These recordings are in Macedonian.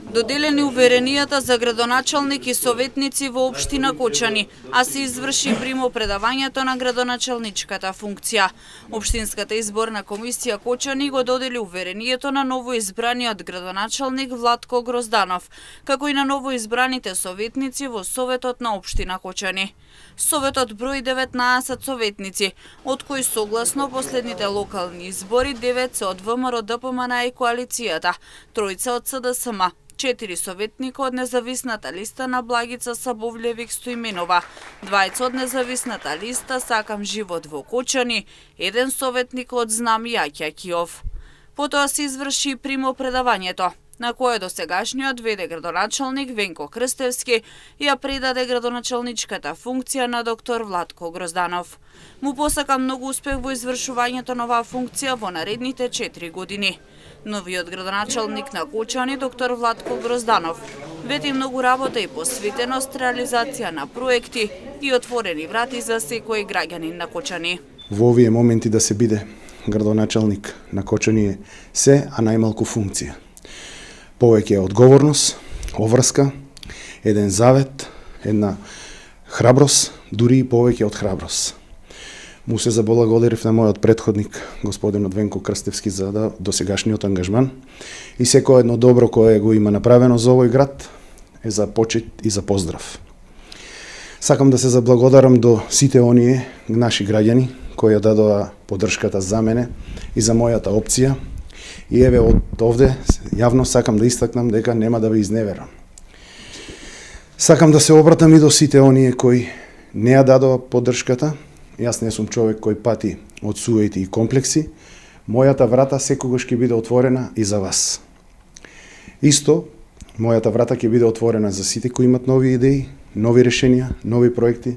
Доделени уверенијата за градоначалник и советници во општина Кочани, а се изврши примопредавањето на градоначалничката функција. Општинската изборна комисија Кочани го додели уверението на новоизбраниот градоначалник Владко Грозданов, како и на новоизбраните советници во Советот на општина Кочани. Советот брои 19 советници, од кои согласно последните локални избори 9 се од ВМРО ДПМН и коалицијата, 3 од СДСМ, 4 советника од независната листа на Благица Сабовлевик Стоименова, 20 од независната листа Сакам живот во Кочани, 1 советник од Знам Јаќа Киов. Потоа се изврши примопредавањето, на кое досегашниот ВД градоначалник Венко Крстевски ја предаде градоначалничката функција на доктор Владко Грозданов. Му посака многу успех во извршувањето на оваа функција во наредните 4 години. Новиот градоначалник на Кочани, доктор Владко Грозданов, вети многу работа и посветеност, реализација на проекти и отворени врати за секој граѓанин на Кочани. Во овие моменти да се биде градоначалник на Кочани е се, а најмалку функција. Повеќе одговорност, обврска, еден завет, една храброст, дури и повеќе од храброст. Му се заблагодарив на мојот претходник, господинот Венко Крстевски, за досегашниот ангажман и секој едно добро кое го има направено за овој град е за почит и за поздрав. Сакам да се заблагодарам до сите оние наши граѓани кои ја дадоа поддршката за мене и за мојата опција. И еве од овде јавно сакам да истакнам дека нема да ве изневерам. Сакам да се обратам и до сите оние кои не ја дадоа поддршката. Јас не сум човек кој пати од суети и комплекси. Мојата врата секогаш ќе биде отворена и за вас. Исто, мојата врата ќе биде отворена за сите кои имат нови идеи, нови решенија, нови проекти,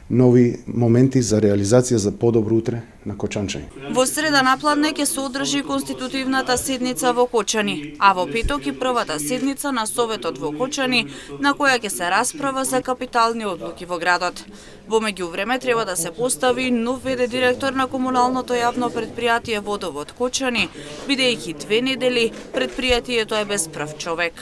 нови моменти за реализација за подобро утре на Кочанчани. Во среда напладне ќе се одржи конститутивната седница во Кочани, а во петок и првата седница на Советот во Кочани, на која ќе се расправа за капитални одлуки во градот. Во меѓувреме треба да се постави нов ВД директор на комуналното јавно предпријатие Водовод Кочани, бидејќи 2 недели предпријатието е без прв човек.